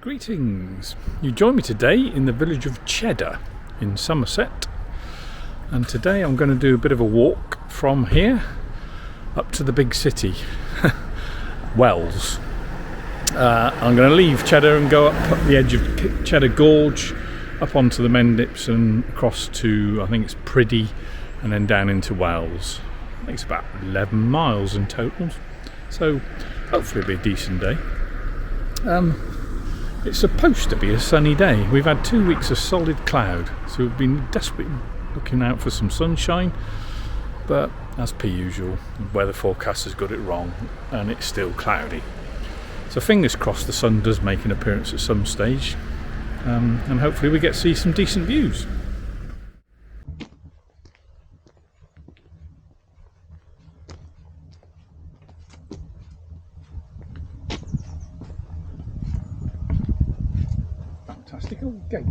Greetings. You join me today in the village of Cheddar in Somerset, and today I'm going to do a bit of a walk from here up to the big city, Wells. I'm going to leave Cheddar and go up the edge of Cheddar Gorge, up onto the Mendips and across to, I think it's Priddy, and then down into Wells. I think it's about 11 miles in total, so hopefully it'll be a decent day. It's supposed to be a sunny day. We've had 2 weeks of solid cloud, so we've been desperately looking out for some sunshine, but as per usual, the weather forecast has got it wrong and it's still cloudy. So fingers crossed the sun does make an appearance at some stage, and hopefully we get to see some decent views. Fantastic old gate.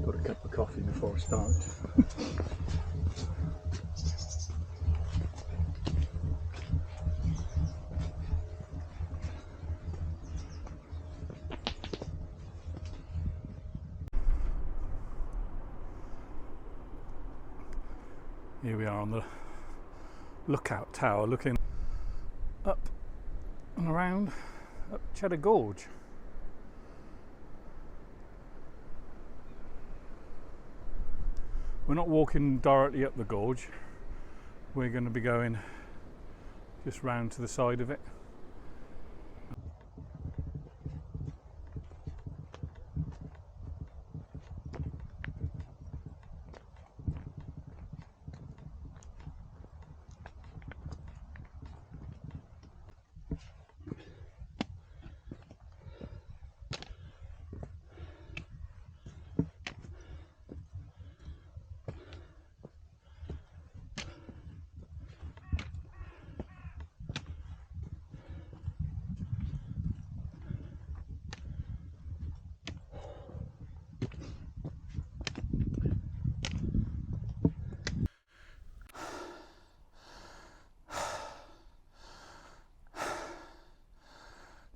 Got a cup of coffee before I start. Here we are on the lookout tower, looking up and around up Cheddar Gorge. We're not walking directly up the gorge, we're going to be going just round to the side of it.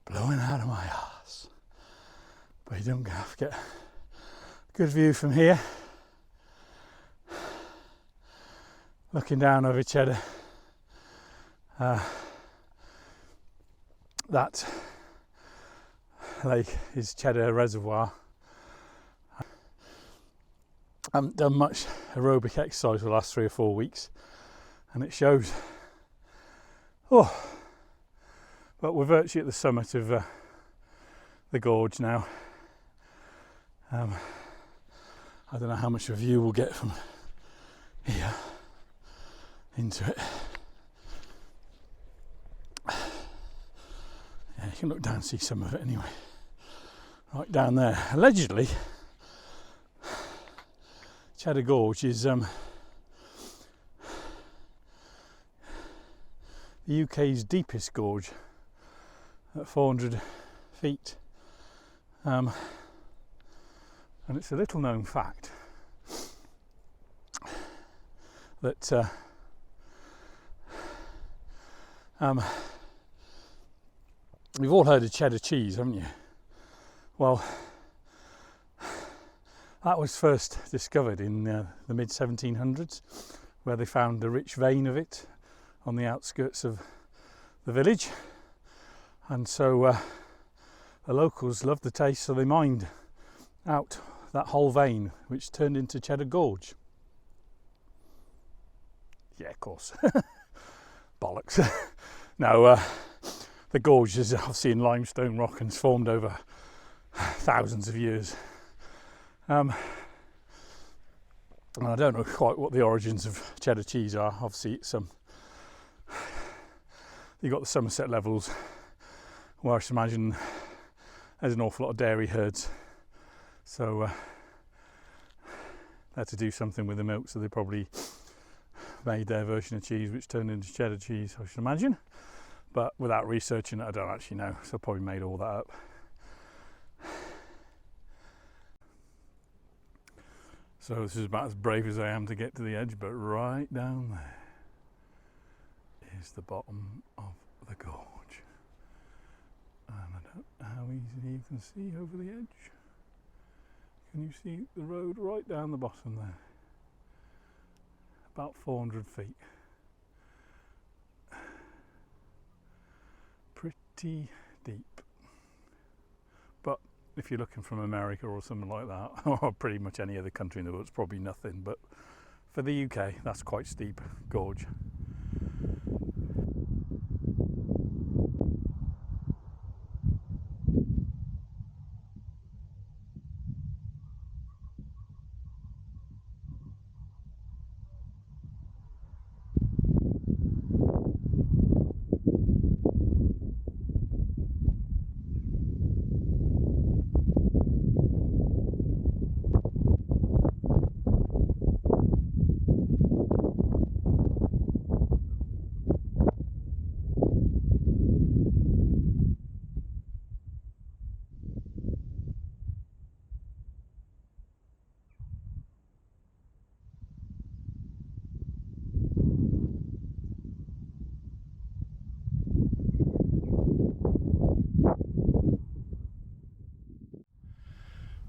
Blowing out of my arse, but you don't have to get a good view from here, looking down over Cheddar. That lake is Cheddar Reservoir. I haven't done much aerobic exercise for the last 3 or 4 weeks, and it shows. But we're virtually at the summit of the gorge now. I don't know how much of a view we'll get from here into it. Yeah, you can look down and see some of it anyway. Right down there. Allegedly, Cheddar Gorge is the UK's deepest gorge, at 400 feet, and it's a little known fact that you've all heard of cheddar cheese, haven't you? Well, that was first discovered in the mid 1700s, where they found a rich vein of it on the outskirts of the village. And so the locals loved the taste, so they mined out that whole vein, which turned into Cheddar Gorge. Yeah, of course. Bollocks. No, the gorge is obviously in limestone rock and it's formed over thousands of years. And I don't know quite what the origins of cheddar cheese are. Obviously, it's you've got the Somerset levels, where I should imagine there's an awful lot of dairy herds, so had to do something with the milk, so they probably made their version of cheese which turned into cheddar cheese, I should imagine, but without researching it I don't actually know, so I probably made all that up. So this is about as brave as I am to get to the edge, but right down there is the bottom of the gorge, and I don't know how easily you can see over the edge. Can you see the road right down the bottom there? About 400 feet. Pretty deep. But if you're looking from America or something like that, or pretty much any other country in the world, it's probably nothing. But for the UK, that's quite steep gorge.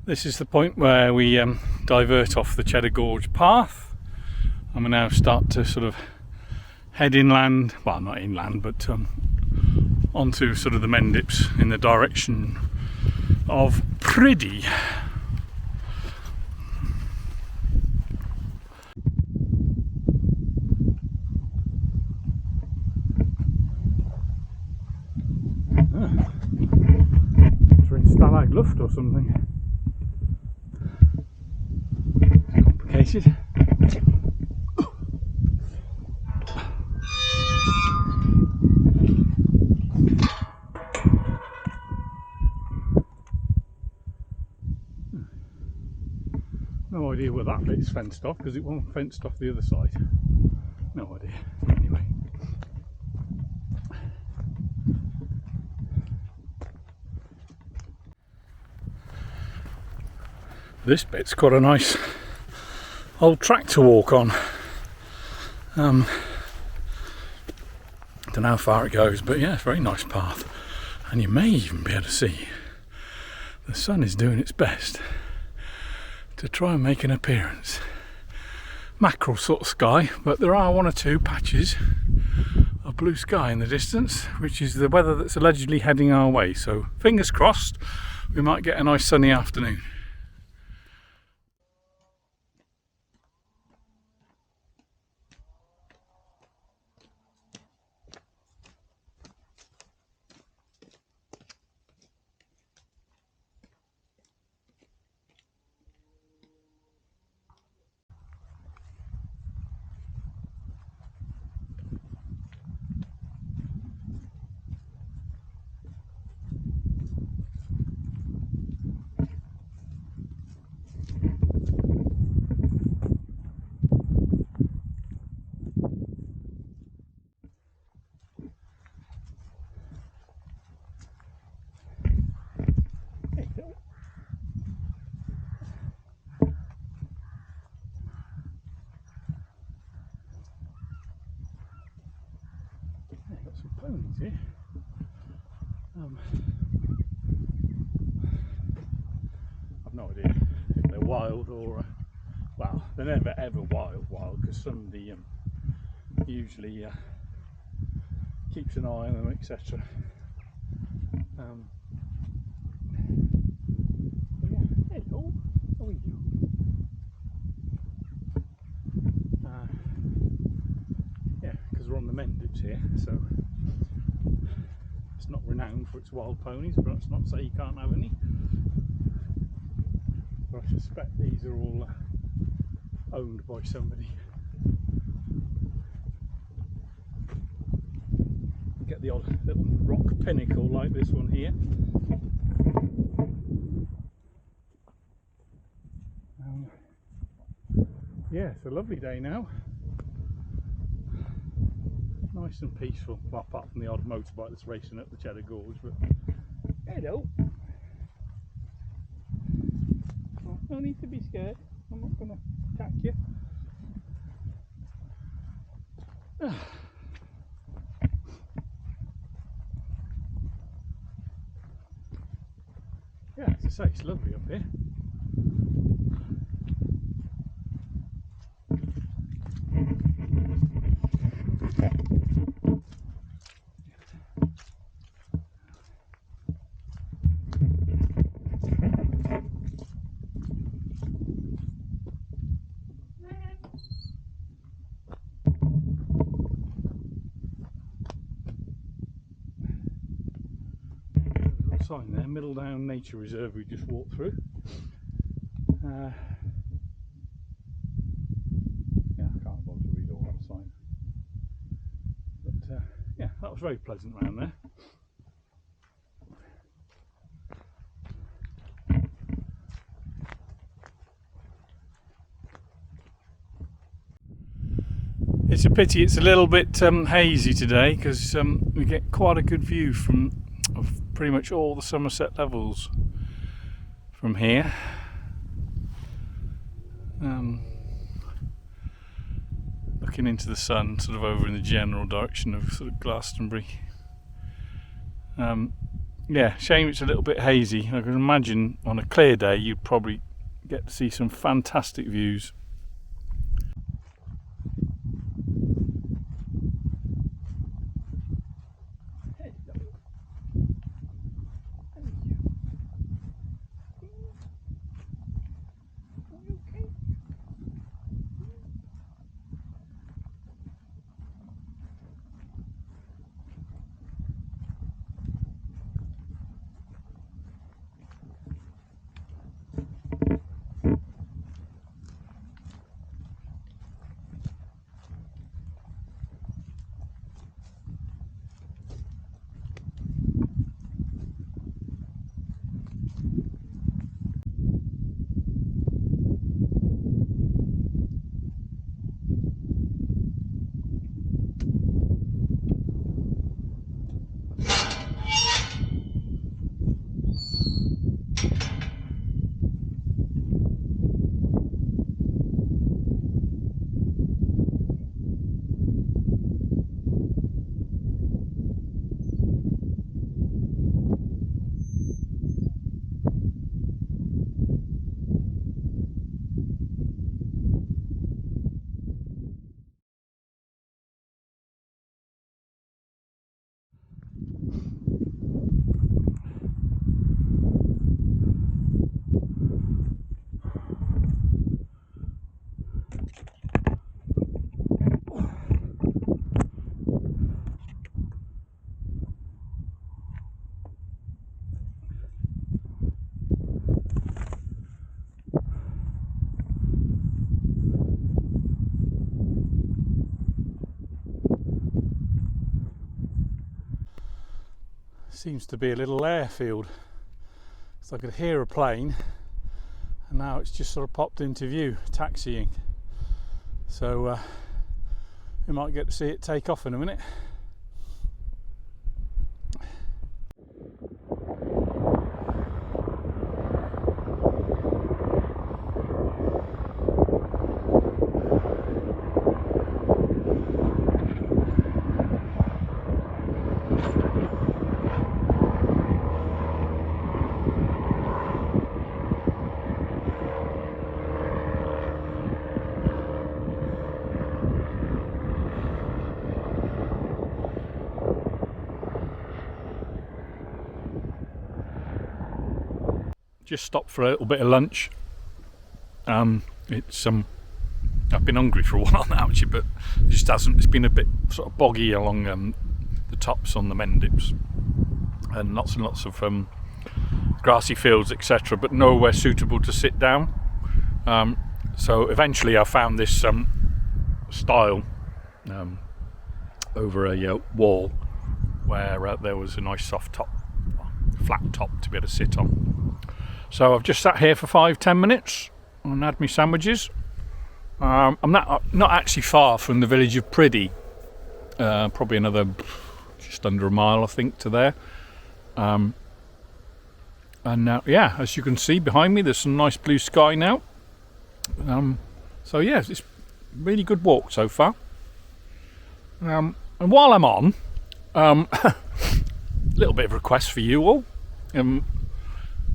This is the point where we divert off the Cheddar Gorge path, and we now start to sort of head inland, well not inland, but onto sort of the Mendips in the direction of Priddy. We're in Stalag Luft or something. Complicated. No idea where that bit's fenced off, because it wasn't fenced off the other side. No idea. Anyway. This bit's got a nice old track to walk on. Don't know how far it goes, but yeah, it's a very nice path. And you may even be able to see the sun is doing its best to try and make an appearance. Mackerel sort of sky, but there are one or two patches of blue sky in the distance, which is the weather that's allegedly heading our way. So fingers crossed, we might get a nice sunny afternoon. Some ponies here. I've no idea if they're wild or well, they're never ever wild, because somebody usually keeps an eye on them, etc. But yeah, hello, how are you? Yeah, because we're on the Mendips here, so it's not renowned for its wild ponies, but that's not to say you can't have any. But I suspect these are all owned by somebody. You get the odd little rock pinnacle like this one here. Yeah, it's a lovely day now. Nice and peaceful, well, apart from the odd motorbike that's racing up the Cheddar Gorge, but hello. Oh, no need to be scared, I'm not going to attack you. Yeah, as I say, it's lovely up here. Sign there, Middledown Nature Reserve we just walked through. Yeah, I can't bother to read all that sign. But yeah, that was very pleasant around there. It's a pity it's a little bit hazy today, because we get quite a good view of pretty much all the Somerset levels from here. Looking into the sun, sort of over in the general direction of sort of Glastonbury. Yeah, shame it's a little bit hazy. I can imagine on a clear day you'd probably get to see some fantastic views. Seems to be a little airfield, so I could hear a plane, and now it's just sort of popped into view, taxiing. So we might get to see it take off in a minute. Just stopped for a little bit of lunch. It's I've been hungry for a while now actually, but it just hasn't. It's been a bit sort of boggy along the tops on the Mendips, and lots of grassy fields, etc., but nowhere suitable to sit down. So eventually I found this stile over a wall where there was a nice soft top, flat top to be able to sit on. So I've just sat here for 5-10 minutes and had my sandwiches, I'm not actually far from the village of Priddy. Probably another just under a mile, I think, to there. And yeah, as you can see behind me, there's some nice blue sky now. So yeah, it's a really good walk so far. And while I'm on, a little bit of a request for you all.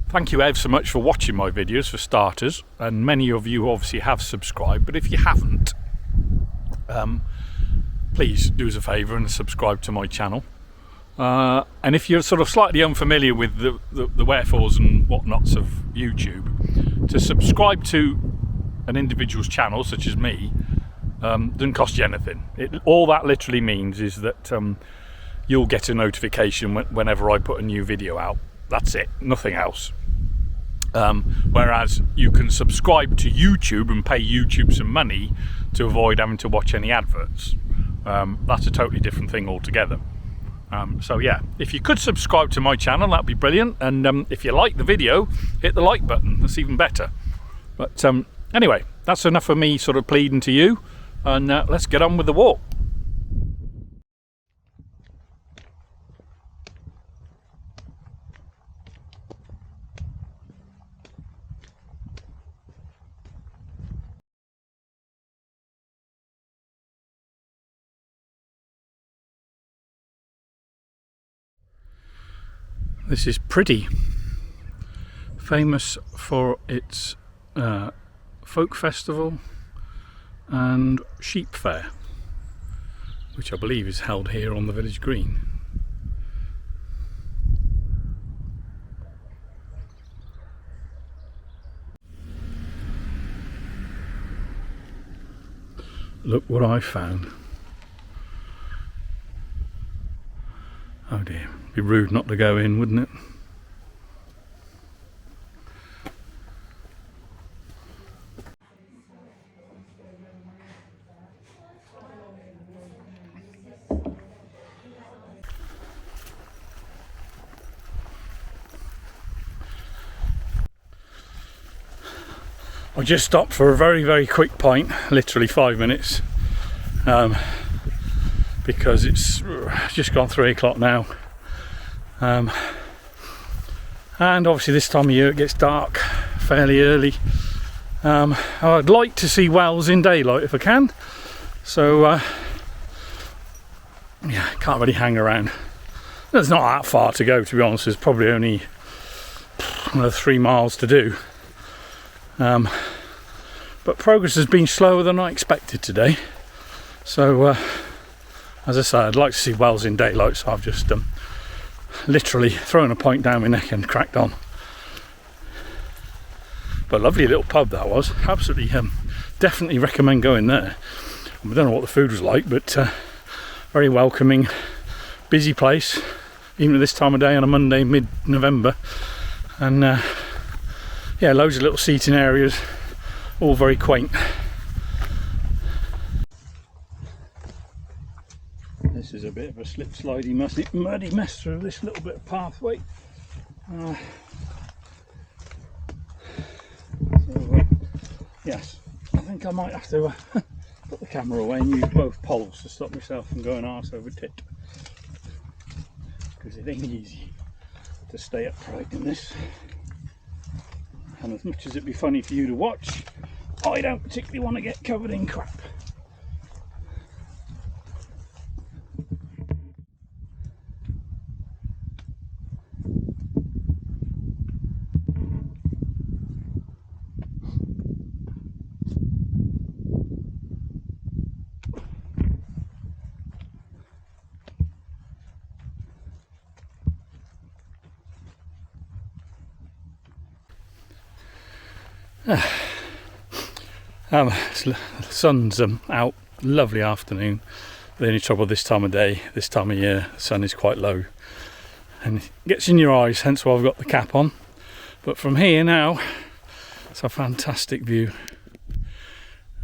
Thank you ever so much for watching my videos, for starters, and many of you obviously have subscribed, but if you haven't, please do us a favour and subscribe to my channel. And if you're sort of slightly unfamiliar with the wherefores and whatnots of YouTube, to subscribe to an individual's channel such as me doesn't cost you anything. All that literally means is that you'll get a notification whenever I put a new video out. That's it, nothing else. Whereas you can subscribe to YouTube and pay YouTube some money to avoid having to watch any adverts. That's a totally different thing altogether. So yeah, if you could subscribe to my channel, that'd be brilliant. And if you like the video, hit the like button. That's even better. But anyway, that's enough of me sort of pleading to you, and let's get on with the walk. This is Priddy, famous for its folk festival and sheep fair, which I believe is held here on the village green. Look what I found. Oh dear, it'd be rude not to go in, wouldn't it? I just stopped for a very quick pint, literally 5 minutes, because it's just gone 3 o'clock now, and obviously this time of year it gets dark fairly early. I'd like to see Wells in daylight if I can, so yeah, can't really hang around. There's not that far to go, to be honest. There's probably only another 3 miles to do. But progress has been slower than I expected today, so as I say, I'd like to see Wells in daylight, so I've just literally thrown a pint down my neck and cracked on. But lovely little pub that was, absolutely. Definitely recommend going there. I don't know what the food was like, but very welcoming, busy place, even at this time of day on a Monday mid-November. And yeah, loads of little seating areas, all very quaint. This is a bit of a slip-slidey, muddy mess through this little bit of pathway. Yes, I think I might have to put the camera away and use both poles to stop myself from going arse over tit, because it ain't easy to stay upright in this. And as much as it'd be funny for you to watch, I don't particularly want to get covered in crap. The sun's out, lovely afternoon. The only trouble this time of day, this time of year, the sun is quite low and it gets in your eyes, hence why I've got the cap on. But from here now, it's a fantastic view.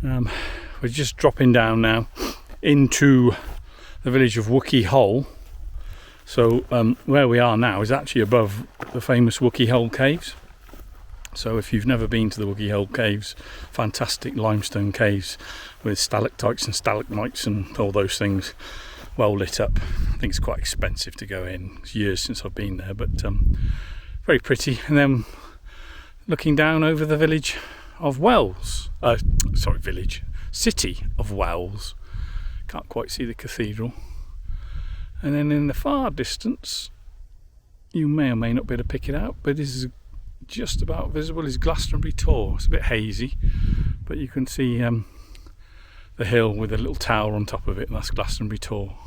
We're just dropping down now into the village of Wookey Hole. So where we are now is actually above the famous Wookey Hole caves. So if you've never been to the Wookey Hole Caves, fantastic limestone caves with stalactites and stalagmites and all those things, well lit up. I think it's quite expensive to go in. It's years since I've been there, but very pretty. And then looking down over the village of Wells, city of Wells. Can't quite see the cathedral. And then in the far distance, you may or may not be able to pick it out, but this is just about visible, is Glastonbury Tor. It's a bit hazy, but you can see the hill with a little tower on top of it, and that's Glastonbury Tor.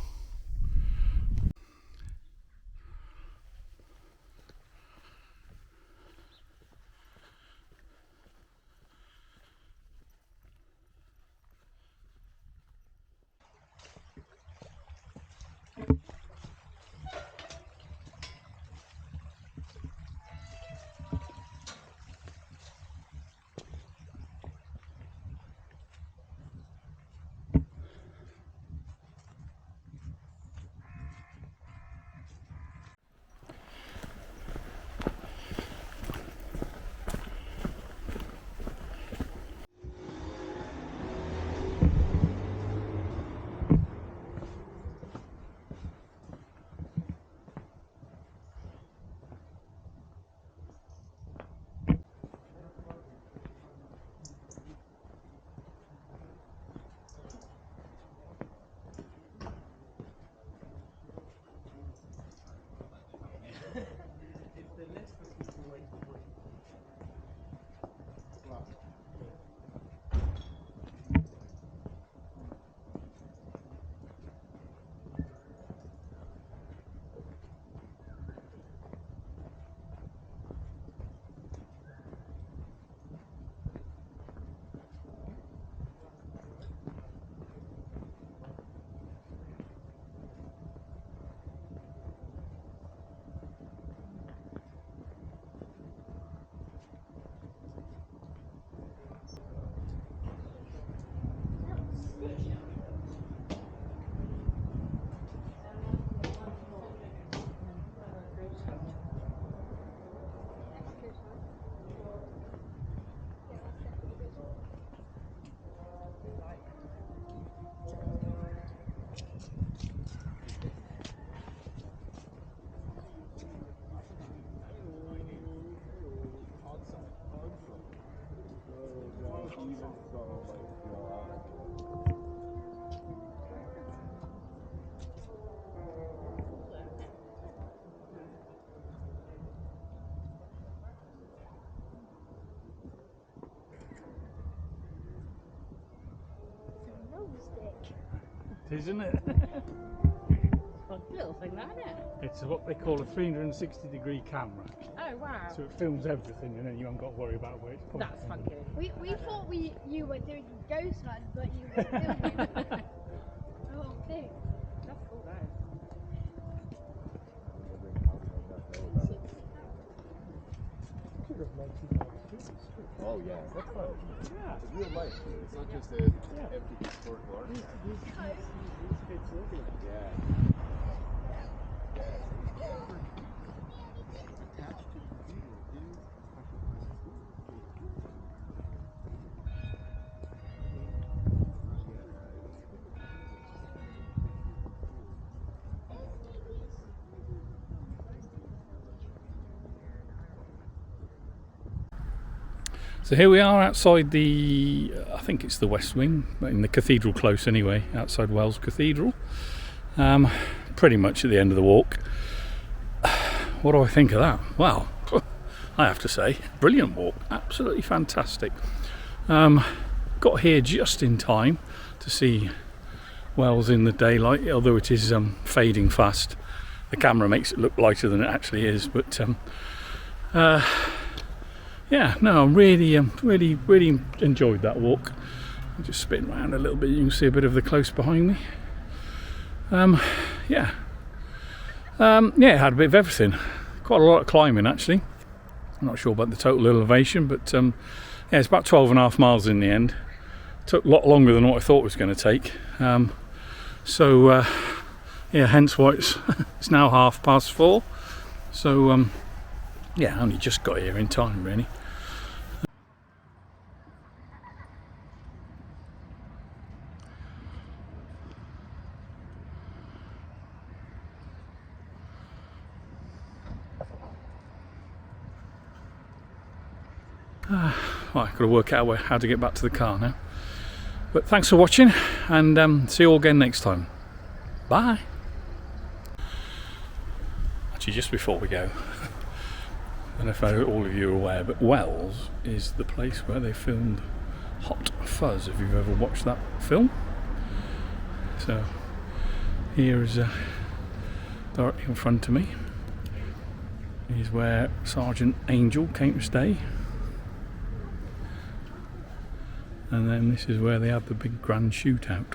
Isn't it? A little thing that, isn't it? It's what they call a 360-degree camera. Oh wow. So it films everything, and then you haven't got to worry about where it's pointing. That's funky. We thought you were doing ghost hunt, but you were filming the whole thing. That's cool though. Oh yeah, that's fun. Yeah. It's real life too. It's not just a empty historical art. Yeah. So here we are outside the, I think it's the West Wing, in the Cathedral Close anyway, outside Wells Cathedral. Pretty much at the end of the walk. What do I think of that? Well, I have to say, brilliant walk, absolutely fantastic. Got here just in time to see Wells in the daylight, although it is fading fast. The camera makes it look lighter than it actually is, but yeah, no, I really enjoyed that walk. I'll just spin around a little bit, you can see a bit of the close behind me. Yeah, it had a bit of everything. Quite a lot of climbing actually. I'm not sure about the total elevation, but yeah, it's about 12.5 miles in the end. Took a lot longer than what I thought it was going to take. So yeah, hence why it's now 4:30. So yeah, I only just got here in time really. Right, I've got to work out how to get back to the car now. But thanks for watching, and see you all again next time. Bye. Actually, just before we go, I don't know if all of you are aware, but Wells is the place where they filmed Hot Fuzz, if you've ever watched that film. So here is directly in front of me is where Sergeant Angel came to stay, and then this is where they had the big grand shootout.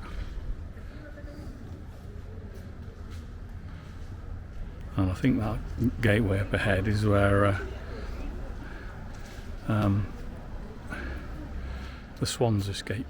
And I think that gateway up ahead is where the swans escape.